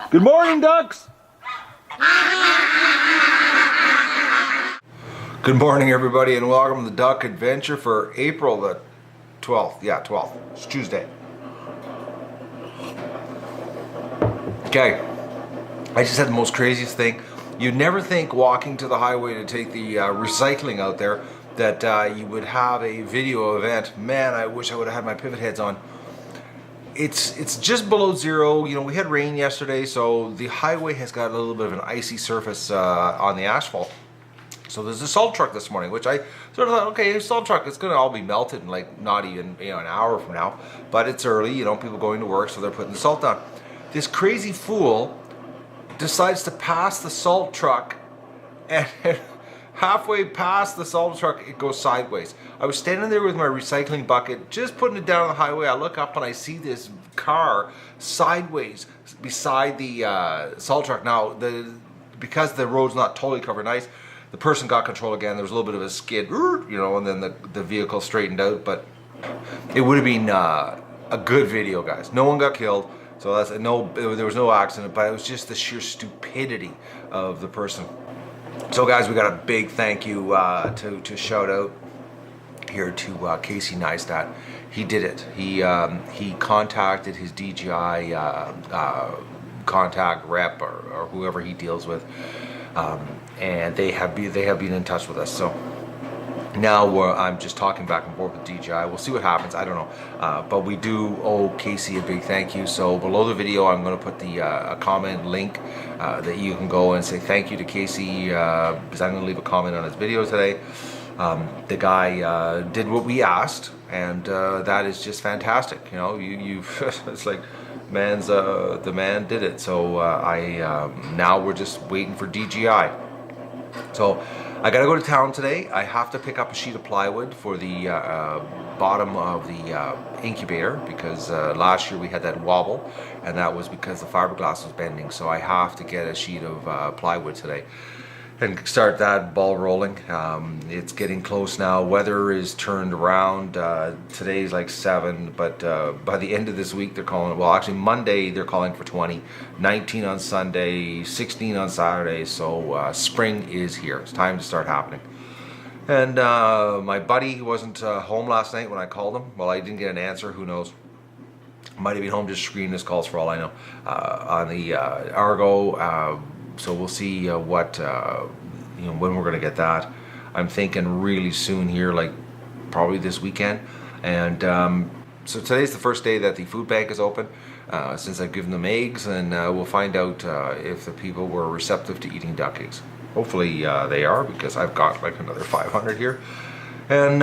Good morning, ducks! Good morning, everybody, and welcome to the Duck Adventure for April the 12th. Yeah, 12th. It's Tuesday. Okay. I just had the most craziest thing. You'd never think walking to the highway to take the recycling out there that you would have a video event. Man, I wish I would have had my pivot heads on. It's just below zero. You know, we had rain yesterday, so the highway has got a little bit of an icy surface on the asphalt. So there's a salt truck this morning, which I sort of thought, okay, salt truck, it's going to all be melted in like not even, you know, an hour from now. But it's early, you know, people going to work, so they're putting the salt down. This crazy fool decides to pass the salt truck, and halfway past the salt truck, it goes sideways. I was standing there with my recycling bucket, just putting it down on the highway. I look up and I see this car sideways beside the salt truck. Now, because the road's not totally covered in ice, the person got control again. There was a little bit of a skid, you know, and then the vehicle straightened out. But it would have been a good video, guys. No one got killed, so that's there was no accident. But it was just the sheer stupidity of the person. So, guys, we got a big thank you to shout out here to Casey Neistat. He did it. He contacted his DJI contact rep or whoever he deals with. And they have been in touch with us. So now I'm just talking back and forth with DJI. We'll see what happens. I don't know, but we do owe Casey a big thank you. So below the video, I'm going to put the a comment link that you can go and say thank you to Casey, because I'm going to leave a comment on his video today. The guy did what we asked, and that is just fantastic. You know, it's like the man did it. So now we're just waiting for DJI. So I gotta go to town today. I have to pick up a sheet of plywood for the bottom of the incubator, because last year we had that wobble, and that was because the fiberglass was bending. So I have to get a sheet of plywood today and start that ball rolling. It's getting close now. Weather is turned around. Today's like 7, but by the end of this week they're calling, well, actually Monday they're calling for 20, 19 on Sunday, 16 on Saturday. So spring is here. It's time to start happening. And my buddy wasn't home last night when I called him. Well, I didn't get an answer. Who knows? Might have been home just screening his calls for all I know on the Argo. So we'll see what when we're gonna get that. I'm thinking really soon here, like probably this weekend. And so today's the first day that the food bank is open, since I've given them eggs, and we'll find out if the people were receptive to eating duck eggs. Hopefully they are, because I've got like another 500 here, and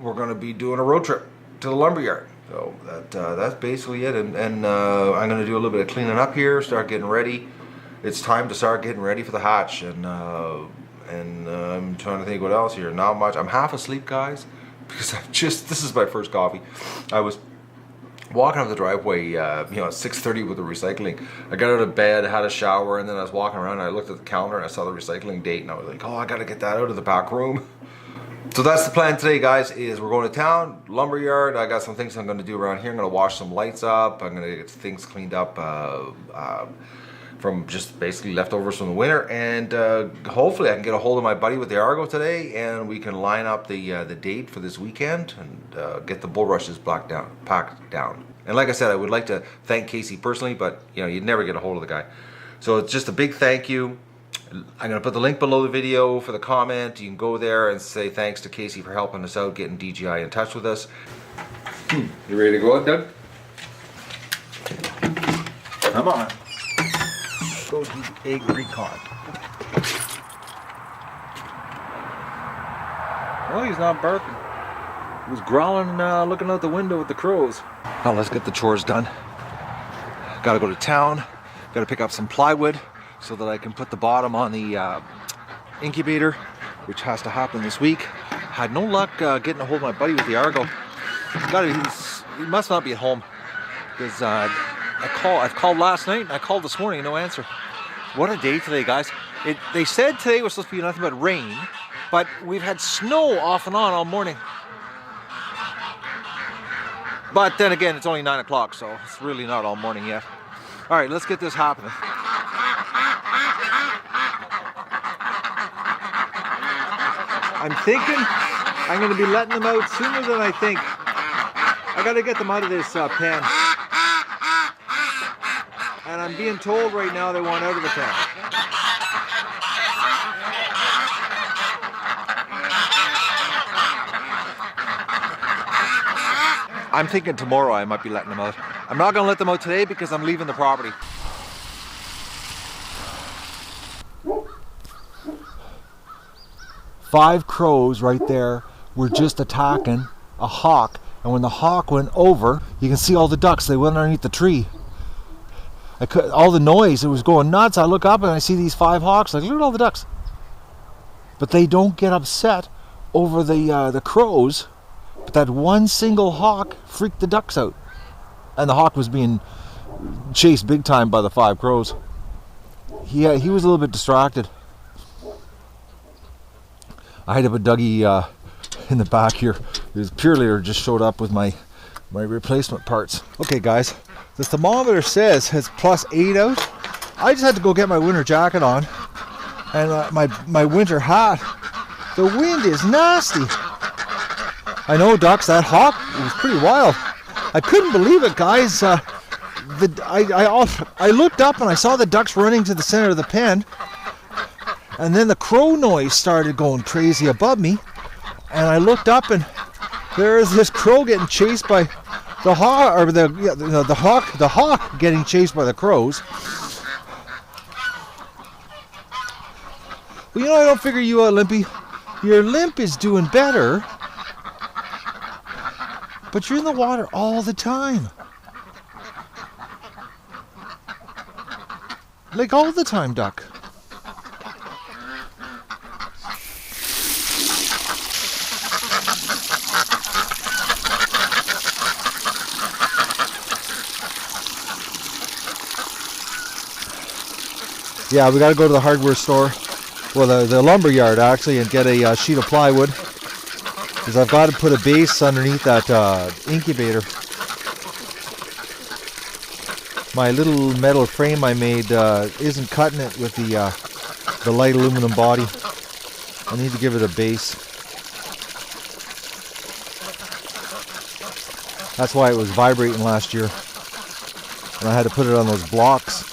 we're gonna be doing a road trip to the lumberyard. So that's basically it. And I'm gonna do a little bit of cleaning up here, start getting ready. It's time to start getting ready for the hatch, and I'm trying to think what else here. Not much. I'm half asleep, guys, because this is my first coffee. I was walking up the driveway, at 6:30 with the recycling. I got out of bed, had a shower, and then I was walking around, and I looked at the calendar, and I saw the recycling date, and I was like, oh, I gotta get that out of the back room. So that's the plan today, guys, is we're going to town, lumberyard. I got some things I'm gonna do around here. I'm gonna wash some lights up. I'm gonna get things cleaned up, from just basically leftovers from the winter, and hopefully I can get a hold of my buddy with the Argo today, and we can line up the date for this weekend and get the bulrushes packed down. And like I said, I would like to thank Casey personally, but you'd never get a hold of the guy. So it's just a big thank you. I'm going to put the link below the video for the comment. You can go there and say thanks to Casey for helping us out, getting DJI in touch with us. You ready to go out, Doug? Come on. Go do egg recon. Well, he's not barking. He was growling, looking out the window at the crows. Now let's get the chores done. Gotta go to town. Gotta pick up some plywood so that I can put the bottom on the incubator, which has to happen this week. Had no luck getting a hold of my buddy with the Argo. He must not be at home, because I've called last night and I called this morning, no answer. What a day today, guys. They said today was supposed to be nothing but rain, but we've had snow off and on all morning. But then again, it's only 9 o'clock, so it's really not all morning yet. All right, let's get this happening. I'm thinking I'm going to be letting them out sooner than I think. I got to get them out of this pen. And I'm being told right now they want out of the pen. I'm thinking tomorrow I might be letting them out. I'm not going to let them out today because I'm leaving the property. Five crows right there were just attacking a hawk, and when the hawk went over, you can see all the ducks. They went underneath the tree. All the noise, it was going nuts. I look up and I see these 5 hawks. Like, look at all the ducks. But they don't get upset over the crows. But that one single hawk freaked the ducks out, and the hawk was being chased big time by the 5 crows. He was a little bit distracted. I had to put Dougie in the back here. His Purelator just showed up with my replacement parts. Okay guys, the thermometer says it's +8 out. I just had to go get my winter jacket on and my winter hat. The wind is nasty. I know, ducks, that hawk was pretty wild. I couldn't believe it, guys. I looked up and I saw the ducks running to the center of the pen. And then the crow noise started going crazy above me, and I looked up, and there's this crow getting chased by the hawk, or the hawk getting chased by the crows. Well, you know, I don't figure you out, Limpy. Your limp is doing better, but you're in the water all the time. Like all the time, duck. Yeah, we got to go to the hardware store, well, the lumber yard actually, and get a sheet of plywood, because I've got to put a base underneath that incubator. My little metal frame I made isn't cutting it with the light aluminum body. I need to give it a base. That's why it was vibrating last year, and I had to put it on those blocks.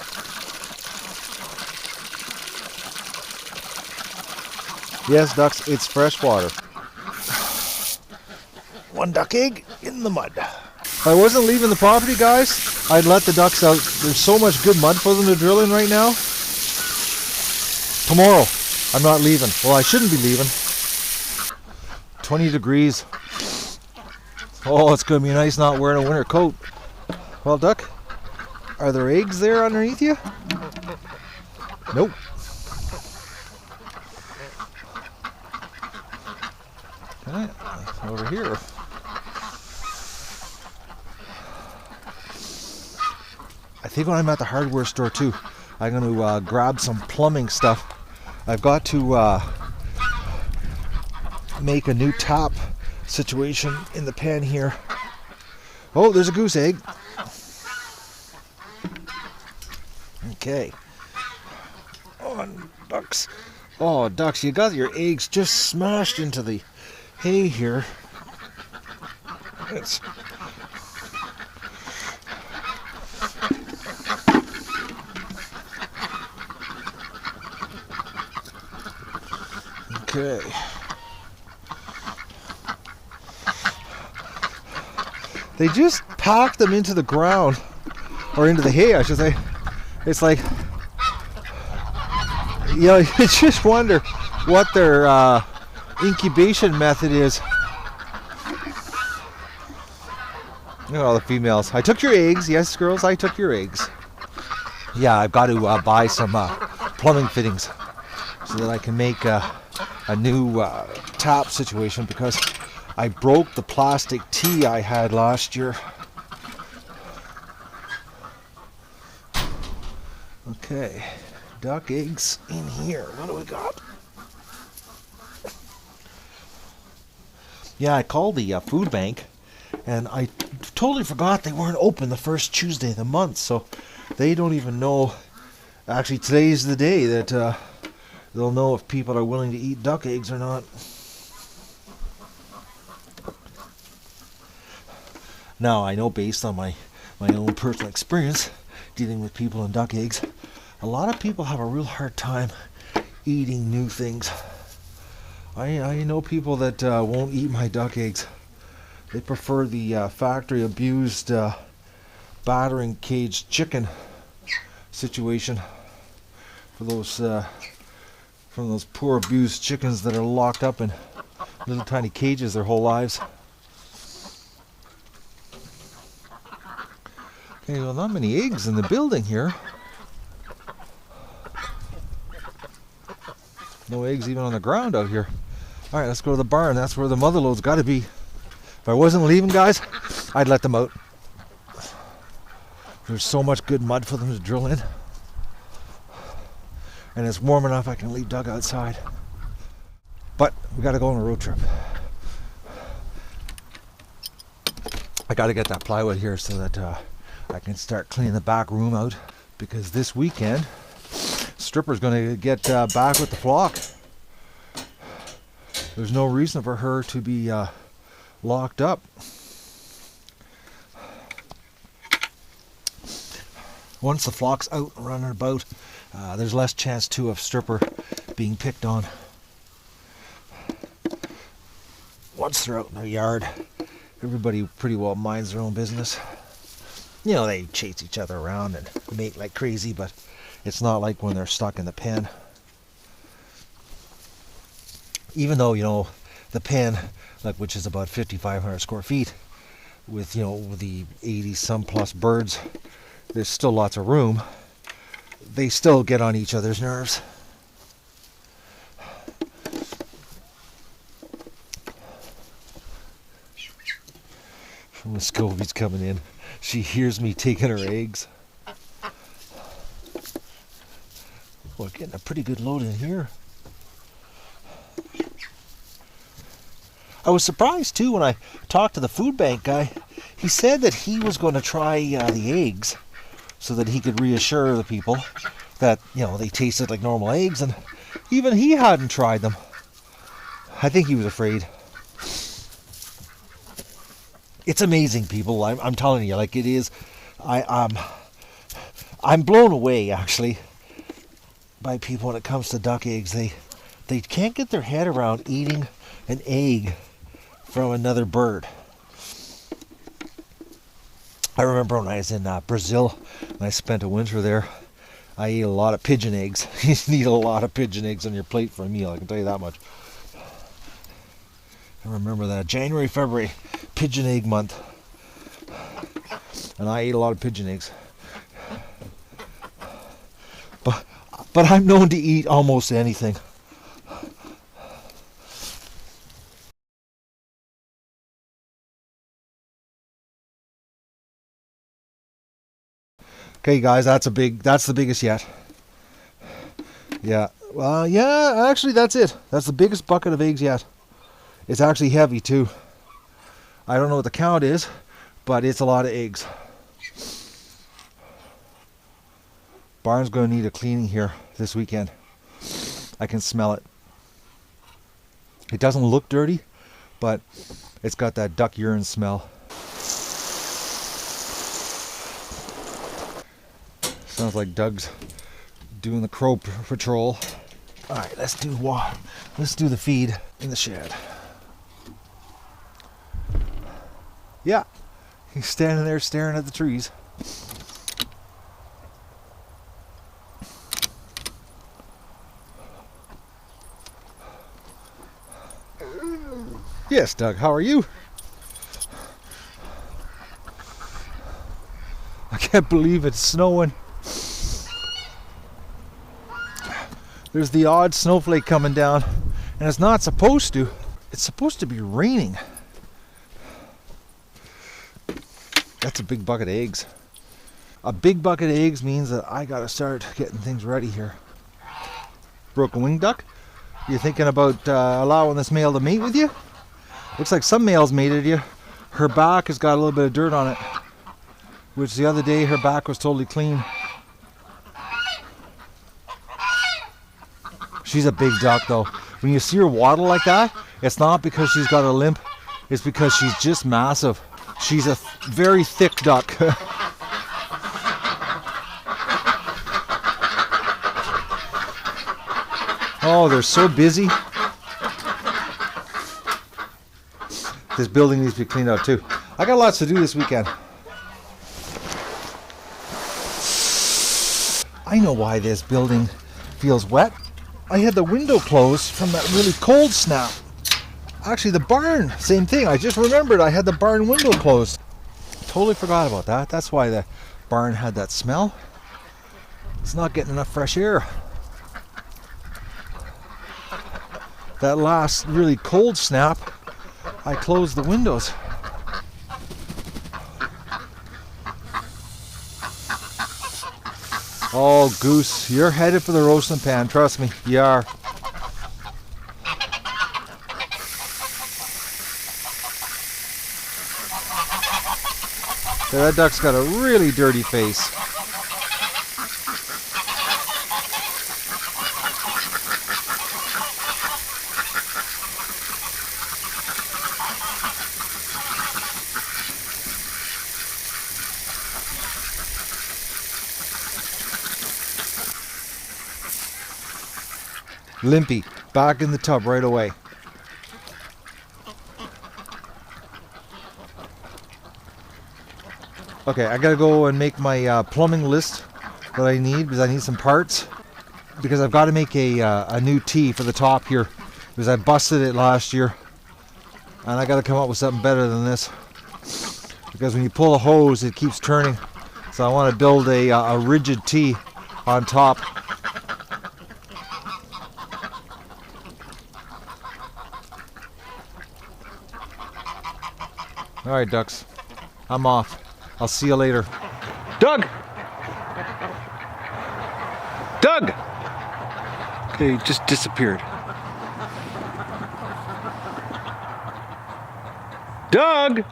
Yes, ducks, it's fresh water. 1 duck egg in the mud. If I wasn't leaving the property, guys, I'd let the ducks out. There's so much good mud for them to drill in right now. Tomorrow, I'm not leaving. Well, I shouldn't be leaving. 20 degrees. Oh, it's going to be nice not wearing a winter coat. Well, duck, are there eggs there underneath you? Nope. Okay, over here. I think when I'm at the hardware store too, I'm going to grab some plumbing stuff. I've got to make a new top situation in the pen here. Oh, there's a goose egg. Okay. On, ducks. Oh, ducks, you got your eggs just smashed into the hay here. It's okay. They just packed them into the ground, or into the hay, I should say. It's like, you know, you just wonder what their incubation method is. Look at all the females. I took your eggs. Yes, girls, I took your eggs. Yeah, I've got to buy some plumbing fittings so that I can make a new tap situation, because I broke the plastic T I had last year. Okay, duck eggs in here. What do we got? Yeah, I called the food bank, and I totally forgot they weren't open the first Tuesday of the month. So They don't even know. Actually, today's the day that they'll know if people are willing to eat duck eggs or not. Now, I know based on my own personal experience dealing with people and duck eggs, a lot of people have a real hard time eating new things. I know people that won't eat my duck eggs. They prefer the factory abused battering caged chicken situation for those from those poor abused chickens that are locked up in little tiny cages their whole lives. Okay, well, not many eggs in the building here. No eggs even on the ground out here. All right, let's go to the barn. That's where the mother load's got to be. If I wasn't leaving, guys, I'd let them out. There's so much good mud for them to drill in. And it's warm enough I can leave Doug outside. But we got to go on a road trip. I got to get that plywood here so that I can start cleaning the back room out. Because this weekend, Stripper's going to get back with the flock. There's no reason for her to be locked up. Once the flock's out and running about, there's less chance too of Stripper being picked on. Once they're out in their yard, everybody pretty well minds their own business. You know, they chase each other around and mate like crazy, but it's not like when they're stuck in the pen. Even though, you know, the pen, like, which is about 5,500 square feet, with, you know, with the 80 some plus birds, there's still lots of room. They still get on each other's nerves. Miss Scobie's coming in. She hears me taking her eggs. We're getting a pretty good load in here. I was surprised too when I talked to the food bank guy. He said that he was going to try the eggs so that he could reassure the people that, you know, they tasted like normal eggs, and even he hadn't tried them. I think he was afraid. It's amazing, people. I'm telling you, like, it is. I'm blown away, actually, by people when it comes to duck eggs. They can't get their head around eating an egg from another bird. I remember when I was in Brazil and I spent a winter there, I ate a lot of pigeon eggs. You need a lot of pigeon eggs on your plate for a meal, I can tell you that much. I remember that. January, February, pigeon egg month. And I ate a lot of pigeon eggs. But I'm known to eat almost anything. Okay, guys, that's the biggest yet. Yeah, well, yeah, actually, that's it. That's the biggest bucket of eggs yet. It's actually heavy too. I don't know what the count is, but it's a lot of eggs. Barn's going to need a cleaning here this weekend. I can smell it. It doesn't look dirty, but it's got that duck urine smell. Sounds like Doug's doing the crow patrol. All right, let's do the feed in the shed. Yeah, he's standing there staring at the trees. Yes, Doug, how are you? I can't believe it's snowing. There's the odd snowflake coming down, and it's not supposed to. It's supposed to be raining. That's a big bucket of eggs. A big bucket of eggs means that I gotta start getting things ready here. Broken wing duck? You thinking about allowing this male to mate with you? Looks like some males mated you. Her back has got a little bit of dirt on it, which the other day her back was totally clean. She's a big duck though. When you see her waddle like that, it's not because she's got a limp, it's because she's just massive. She's a very thick duck. Oh, they're so busy. This building needs to be cleaned out too. I got lots to do this weekend. I know why this building feels wet. I had the window closed from that really cold snap. Actually, the barn, same thing. I just remembered I had the barn window closed. Totally forgot about that. That's why the barn had that smell. It's not getting enough fresh air. That last really cold snap, I closed the windows. Oh, Goose, you're headed for the roasting pan. Trust me, you are. Yeah, that duck's got a really dirty face. Limpy, back in the tub right away. Okay, I gotta go and make my plumbing list that I need because I need some parts. Because I've got to make a new T for the top here because I busted it last year. And I gotta come up with something better than this. Because when you pull a hose, it keeps turning. So I want to build a rigid T on top. Alright, ducks. I'm off. I'll see you later. Doug! Doug! Okay, he just disappeared. Doug!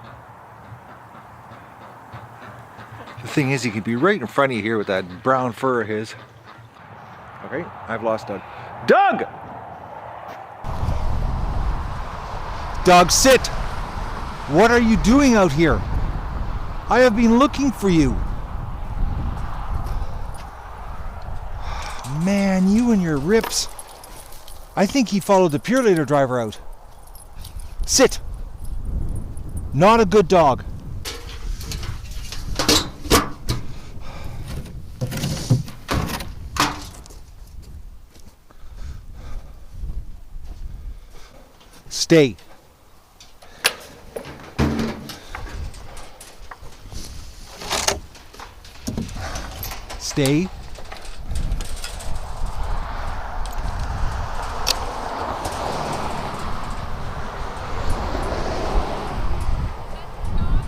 The thing is, he could be right in front of you here with that brown fur of his. Okay, I've lost Doug. Doug! Doug, sit! What are you doing out here? I have been looking for you. Man, you and your rips. I think he followed the Purelator driver out. Sit. Not a good dog. Stay. Stay.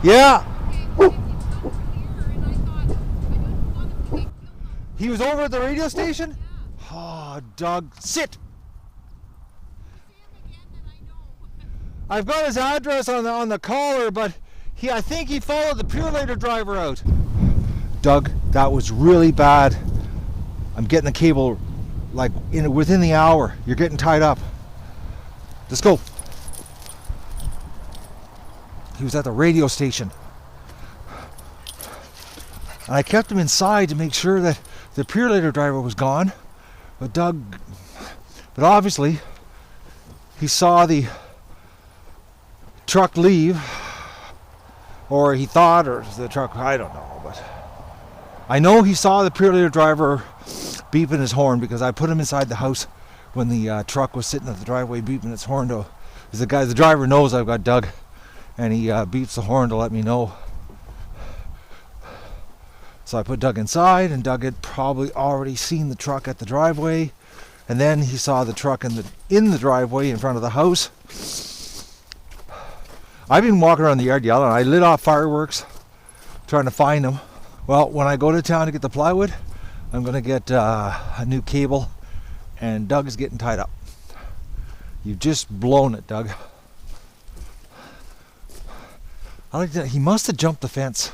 Yeah. He was over at the radio station? Oh, Doug, sit. I've got his address on the collar, but I think he followed the Purelator driver out. Doug, that was really bad. I'm getting the cable like within the hour. You're getting tied up. Let's go. He was at the radio station. And I kept him inside to make sure that the Purelator driver was gone. But obviously, he saw the truck leave. Or he thought, or the truck, I don't know. But I know he saw the Purelator driver beeping his horn because I put him inside the house when the truck was sitting at the driveway beeping its horn. Because the driver knows I've got Doug. And he beeps the horn to let me know. So I put Doug inside, and Doug had probably already seen the truck at the driveway, and then he saw the truck in the driveway in front of the house. I've been walking around the yard yelling. I lit off fireworks, trying to find him. Well, when I go to town to get the plywood, I'm gonna get a new cable, and Doug is getting tied up. You've just blown it, Doug. I like that. He must have jumped the fence.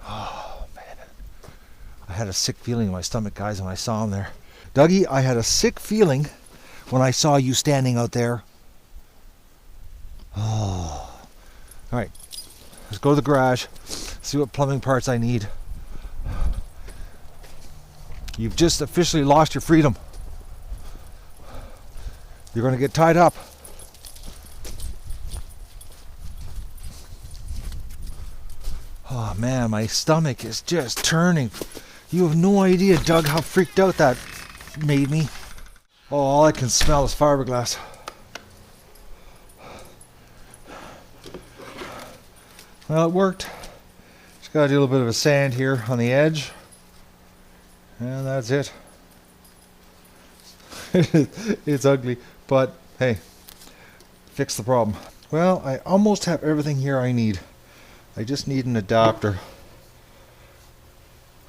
Oh, man. had a sick feeling in my stomach, guys, when I saw him there. Dougie, I had a sick feeling when I saw you standing out there. Oh. Alright. Let's go to the garage. See what plumbing parts I need. You've just officially lost your freedom. You're going to get tied up. Oh man, my stomach is just turning. You have no idea, Doug, how freaked out that made me. Oh, all I can smell is fiberglass. Well, it worked. Just got to do a little bit of a sand here on the edge. And that's it. It's ugly, but hey, fix the problem. Well, I almost have everything here I need. I just need an adapter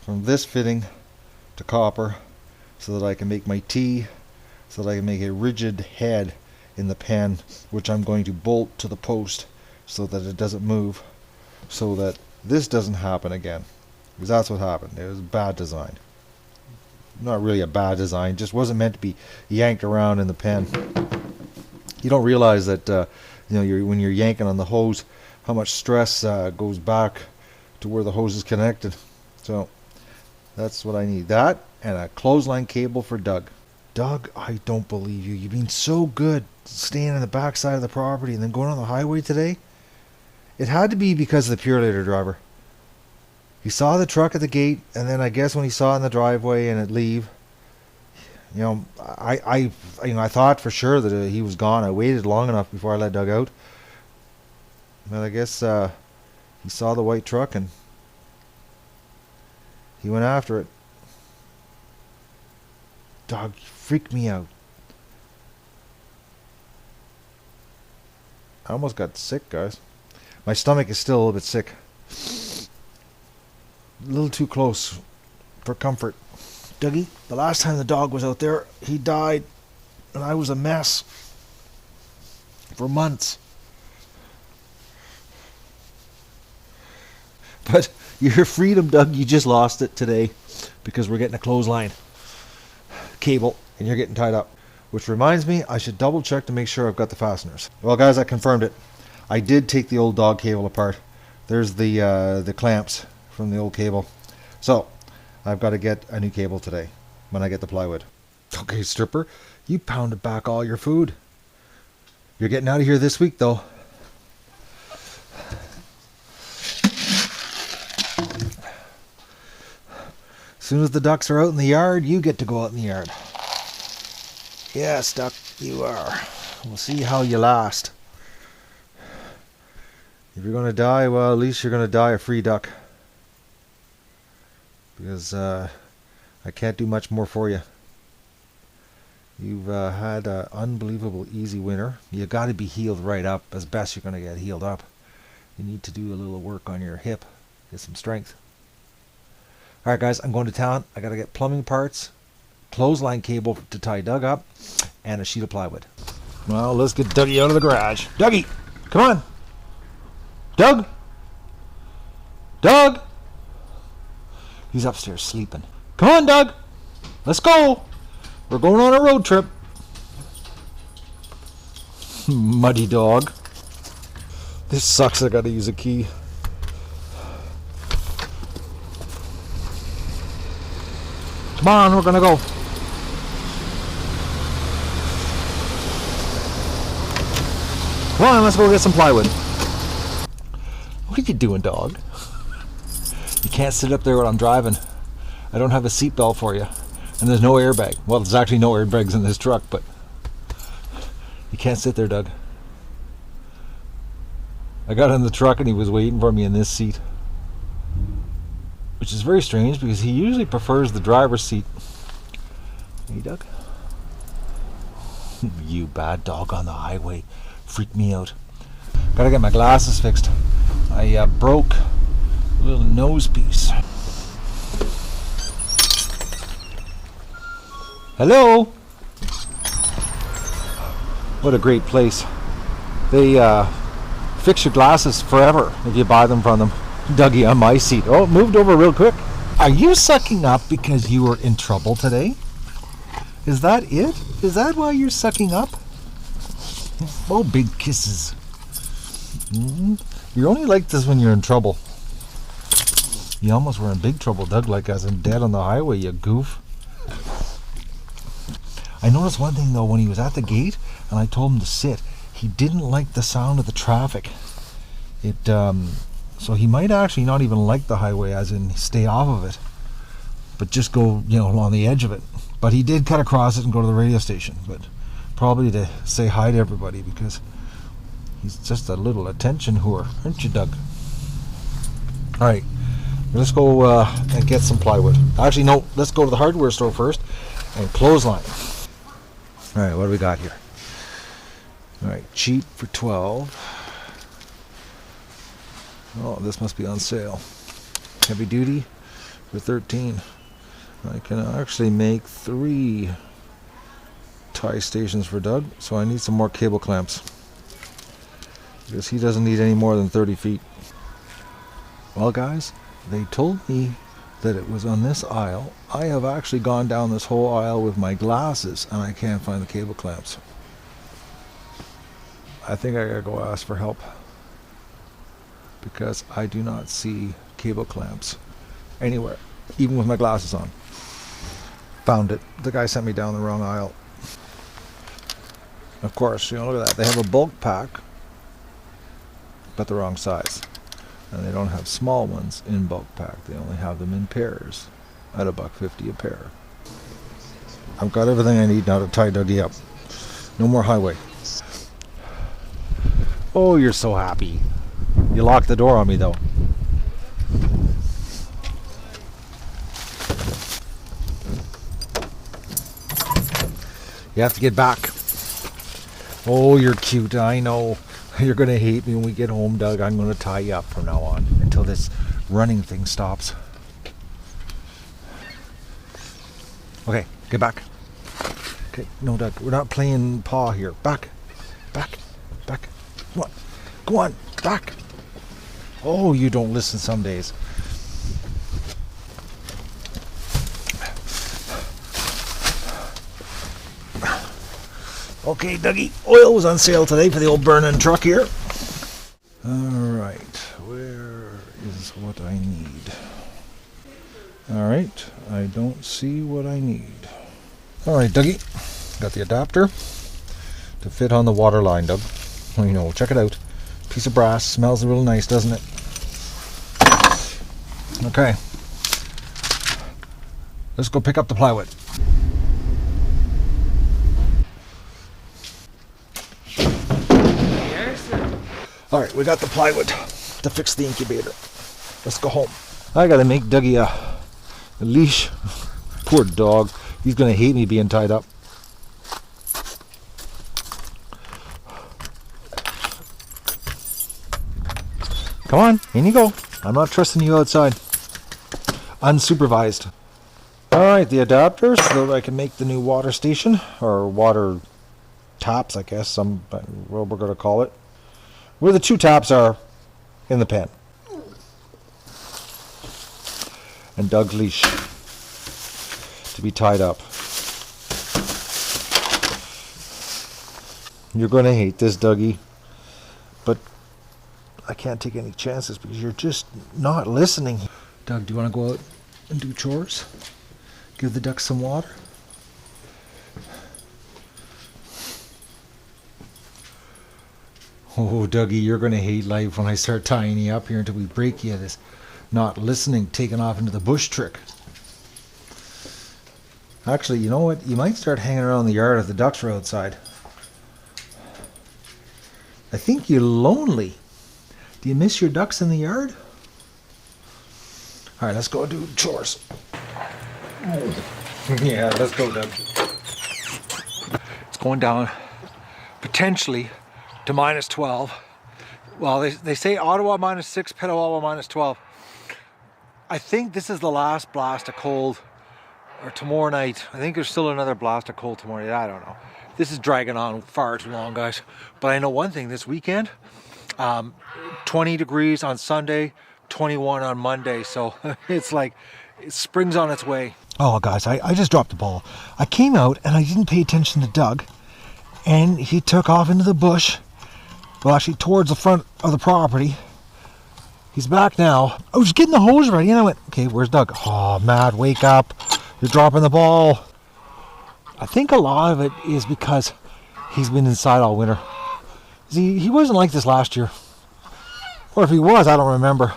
from this fitting to copper so that I can make my T, so that I can make a rigid head in the pen, which I'm going to bolt to the post so that it doesn't move, so that this doesn't happen again, because that's what happened. It was bad design. Not really a bad design, just wasn't meant to be yanked around in the pen. You don't realize that when you're yanking on the hose, how much stress goes back to where the hose is connected. So that's what I need. That and a clothesline cable for Doug. Doug, I don't believe you. You've been so good staying on the back side of the property and then going on the highway today. It had to be because of the Purelator driver. He saw the truck at the gate, and then I guess when he saw it in the driveway and it leave, I thought for sure that he was gone. I waited long enough before I let Doug out. But I guess he saw the white truck and he went after it. Dog, you freaked me out. I almost got sick, guys. My stomach is still a little bit sick. A little too close for comfort. Dougie, the last time the dog was out there, he died, and I was a mess for months. But your freedom, Doug, you just lost it today because we're getting a clothesline cable and you're getting tied up. Which reminds me, I should double check to make sure I've got the fasteners. Well, guys, I confirmed it. I did take the old dog cable apart. There's the clamps from the old cable. So I've got to get a new cable today when I get the plywood. Okay, stripper, you pounded back all your food. You're getting out of here this week, though. As soon as the ducks are out in the yard, you get to go out in the yard. Yes, duck, you are. We'll see how you last. If you're going to die, well, at least you're going to die a free duck. Because I can't do much more for you. You've had an unbelievable easy winter. You got to be healed right up as best you're going to get healed up. You need to do a little work on your hip, get some strength. All right, guys, I'm going to town. I got to get plumbing parts, clothesline cable to tie Doug up, and a sheet of plywood. Well, let's get Dougie out of the garage. Dougie, come on. Doug? Doug? He's upstairs sleeping. Come on, Doug. Let's go. We're going on a road trip. Muddy dog. This sucks. I gotta use a key. Come on, we're gonna go. Come on, let's go get some plywood. What are you doing, dog? You can't sit up there while I'm driving. I don't have a seatbelt for you. And there's no airbag. Well, there's actually no airbags in this truck, but you can't sit there, Doug. I got in the truck and he was waiting for me in this seat. Which is very strange because he usually prefers the driver's seat. Hey, Doug. You bad dog on the highway. Freaked me out. Gotta get my glasses fixed. I broke a little nose piece. Hello. What a great place. They fix your glasses forever if you buy them from them. Dougie on my seat. Oh, it moved over real quick. Are you sucking up because you were in trouble today? Is that it? Is that why you're sucking up? Oh, big kisses. You're only like this when you're in trouble. You almost were in big trouble, Doug, like as in dead on the highway, you goof. I noticed one thing though, when he was at the gate and I told him to sit, he didn't like the sound of the traffic. So he might actually not even like the highway, as in stay off of it, but just go, on the edge of it. But he did cut across it and go to the radio station, but probably to say hi to everybody, because he's just a little attention whore, aren't you, Doug? All right, let's go and get some plywood. Actually, no, let's go to the hardware store first and clothesline. All right, what do we got here? All right, cheap for 12. Oh, this must be on sale. Heavy duty for 13. I can actually make 3 tie stations for Doug, so I need some more cable clamps, because he doesn't need any more than 30 feet. Well, guys, they told me that it was on this aisle. I have actually gone down this whole aisle with my glasses and I can't find the cable clamps. I think I gotta go ask for help, because I do not see cable clamps anywhere, even with my glasses on. Found it. The guy sent me down the wrong aisle. Of course, look at that. They have a bulk pack, but the wrong size. And they don't have small ones in bulk pack. They only have them in pairs at $1.50 a pair. I've got everything I need now to tie Dougie up. No more highway. Oh, you're so happy. You locked the door on me, though. You have to get back. Oh, you're cute. I know. You're going to hate me when we get home, Doug. I'm going to tie you up from now on until this running thing stops. Okay, get back. Okay, no, Doug. We're not playing paw here. Back. Back. Back. Come on. Go on. Back. Oh, you don't listen some days. Okay, Dougie, oil was on sale today for the old burning truck here. Alright, where is what I need? Alright, I don't see what I need. Alright, Dougie, got the adapter to fit on the water line, Doug. Check it out. Piece of brass, smells real nice, doesn't it? Okay. Let's go pick up the plywood. Alright, we got the plywood to fix the incubator. Let's go home. I gotta make Dougie a leash. Poor dog. He's gonna hate me being tied up. Come on, in you go. I'm not trusting you outside. Unsupervised. Alright, the adapter so that I can make the new water station, or water taps, I guess, what we're gonna call it. Where the 2 taps are in the pen. And Doug's leash to be tied up. You're going to hate this, Dougie. But I can't take any chances because you're just not listening. Doug, do you want to go out and do chores? Give the ducks some water? Oh, Dougie, you're going to hate life when I start tying you up here until we break you. This not listening, taking off into the bush trick. Actually, you know what? You might start hanging around the yard if the ducks are outside. I think you're lonely. Do you miss your ducks in the yard? All right, let's go do chores. Yeah, let's go, Doug. It's going down potentially to -12. Well, they say Ottawa -6, Petawawa -12. I think this is the last blast of cold, or tomorrow night. I think there's still another blast of cold tomorrow night. I don't know. This is dragging on far too long, guys. But I know one thing, this weekend, 20 degrees on Sunday, 21 on Monday. So it's like, Spring's on its way. Oh, guys, I just dropped the ball. I came out and I didn't pay attention to Doug, and he took off into the bush. Well, actually, towards the front of the property. He's back now. I was getting the hose ready, and I went, okay, where's Doug? Oh, Matt, wake up. You're dropping the ball. I think a lot of it is because he's been inside all winter. See, he wasn't like this last year. Or if he was, I don't remember.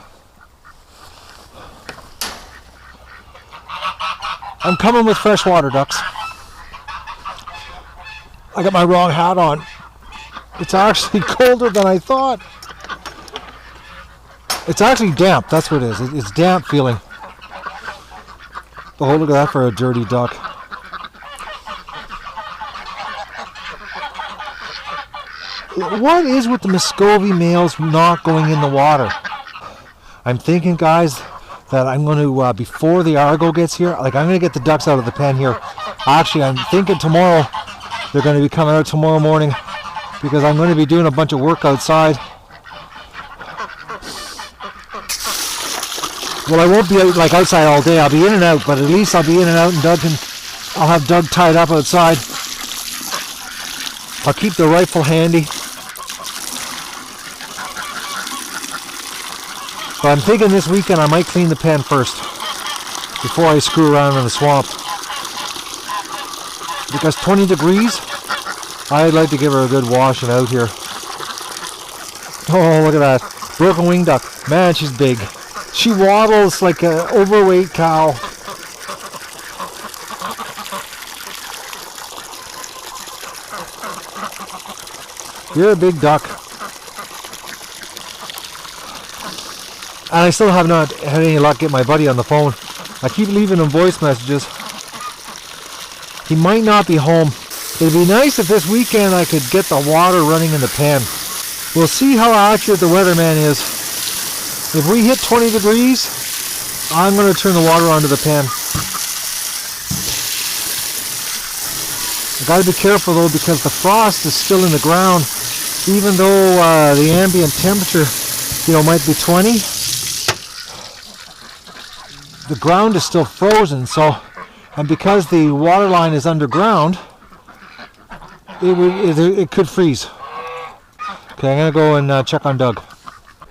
I'm coming with freshwater ducks. I got my wrong hat on. It's actually colder than I thought. It's actually damp, that's what it is. It's damp feeling. Oh, look at that for a dirty duck. What is with the Muscovy males not going in the water? I'm thinking, guys, that I'm going to, before the Argo gets here, like I'm going to get the ducks out of the pen here. Actually, I'm thinking tomorrow, they're going to be coming out tomorrow morning because I'm going to be doing a bunch of work outside. Well, I won't be out, like outside all day. I'll be in and out, but at least I'll be in and out, and I'll have Doug tied up outside. I'll keep the rifle handy. But I'm thinking this weekend I might clean the pen first before I screw around in the swamp. Because 20 degrees, I'd like to give her a good washing out here. Oh, look at that. Broken wing duck. Man, she's big. She waddles like an overweight cow. You're a big duck. And I still have not had any luck getting my buddy on the phone. I keep leaving him voice messages. He might not be home. It'd be nice if this weekend I could get the water running in the pen. We'll see how accurate the weatherman is. If we hit 20 degrees, I'm going to turn the water onto the pen. I got to be careful though, because the frost is still in the ground. Even though the ambient temperature, might be 20, the ground is still frozen. So, and because the water line is underground, it could freeze. Okay, I'm gonna go and check on Doug.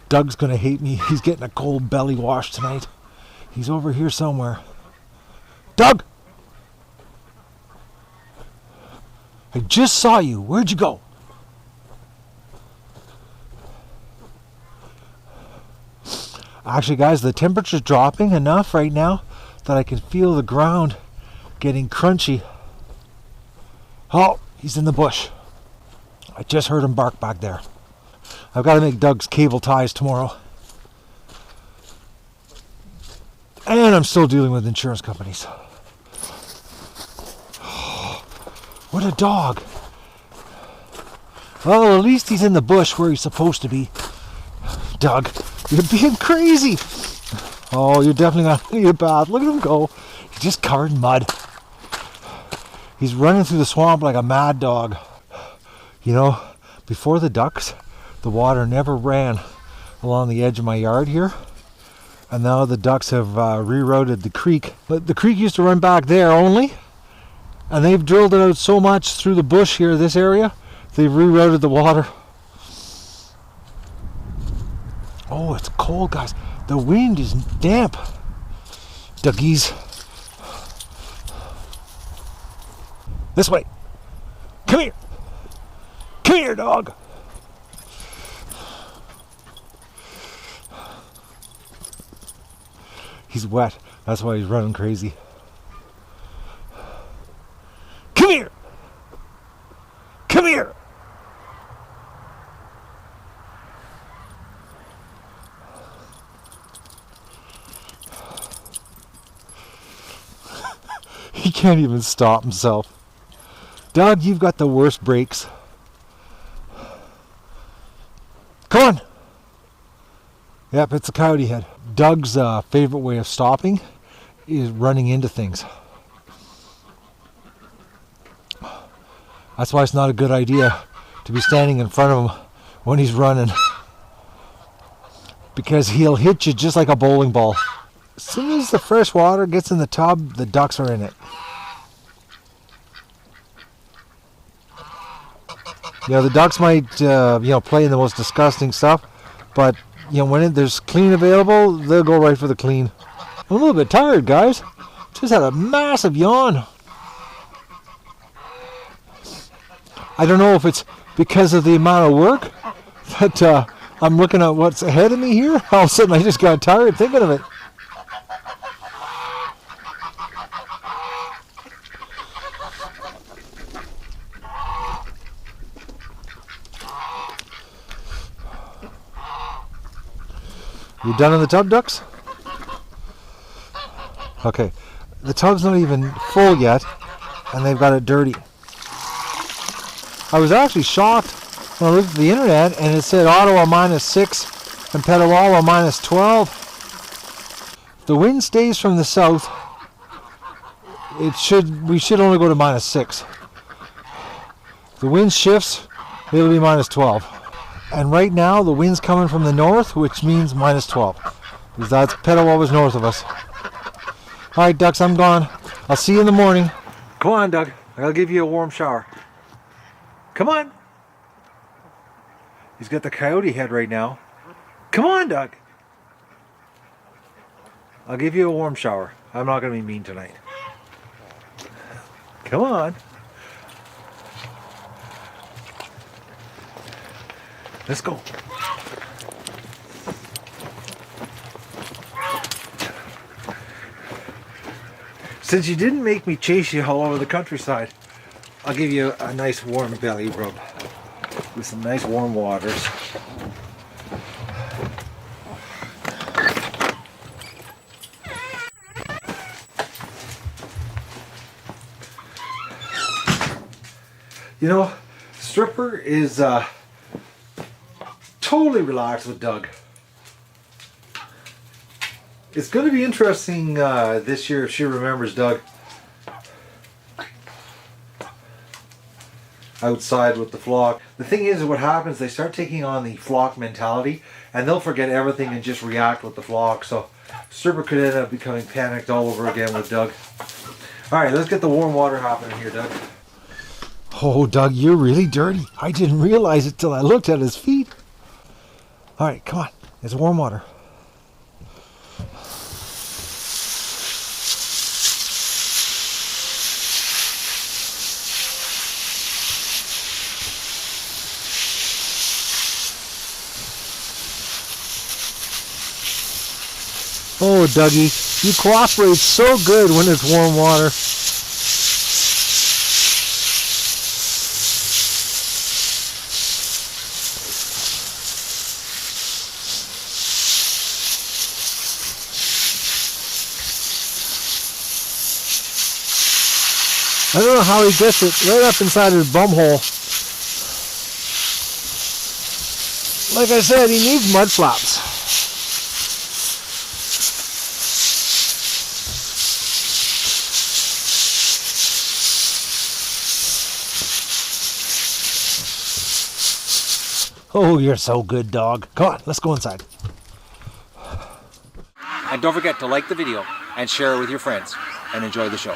Doug's gonna hate me. He's getting a cold belly wash tonight. He's over here somewhere. Doug! I just saw you. Where'd you go? Actually, guys, the temperature's dropping enough right now that I can feel the ground getting crunchy. Oh, he's in the bush. I just heard him bark back there. I've got to make Doug's cable ties tomorrow. And I'm still dealing with insurance companies. What a dog. Well, at least he's in the bush where he's supposed to be. Doug, you're being crazy. Oh, you're definitely not going to need a bath. Look at him go. He's just covered in mud. He's running through the swamp like a mad dog. Before the ducks, the water never ran along the edge of my yard here. And now the ducks have rerouted the creek. But the creek used to run back there only. And they've drilled it out so much through the bush here, this area, they've rerouted the water. Oh, it's cold, guys. The wind is damp. Duggies. This way. Come here. Come here, dog. He's wet. That's why he's running crazy. Come here. Come here. He can't even stop himself. Doug, you've got the worst brakes. Come on. Yep, it's a coyote head. Doug's favorite way of stopping is running into things. That's why it's not a good idea to be standing in front of him when he's running. Because he'll hit you just like a bowling ball. As soon as the fresh water gets in the tub, the ducks are in it. You know, the ducks might, play in the most disgusting stuff, but, when there's clean available, they'll go right for the clean. I'm a little bit tired, guys. Just had a massive yawn. I don't know if it's because of the amount of work, but I'm looking at what's ahead of me here. All of a sudden, I just got tired thinking of it. You done in the tub, ducks? Okay. The tub's not even full yet, and they've got it dirty. I was actually shocked when I looked at the internet, and it said Ottawa -6 and Petawawa -12. The wind stays from the south. We should only go to -6. If the wind shifts, it'll be -12. And right now, the wind's coming from the north, which means -12. Because that's Petawawa's north of us. Alright, ducks, I'm gone. I'll see you in the morning. Come on, Doug. I'll give you a warm shower. Come on. He's got the coyote head right now. Come on, Doug. I'll give you a warm shower. I'm not going to be mean tonight. Come on. Let's go. Since you didn't make me chase you all over the countryside, I'll give you a nice warm belly rub with some nice warm waters. You know, Stripper is totally relaxed with Doug. It's going to be interesting this year if she remembers Doug outside with the flock. The thing is, what happens, they start taking on the flock mentality and they'll forget everything and just react with the flock. So Stripper could end up becoming panicked all over again with Doug. Alright, let's get the warm water happening here, Doug. Oh, Doug, you're really dirty. I didn't realize it till I looked at his feet. Alright, come on. It's warm water. Oh, Dougie, you cooperate so good when it's warm water. I don't know how he gets it right up inside his bum hole. Like I said, he needs mud flaps. Oh, you're so good, dog. Come on, let's go inside. And don't forget to like the video and share it with your friends and enjoy the show.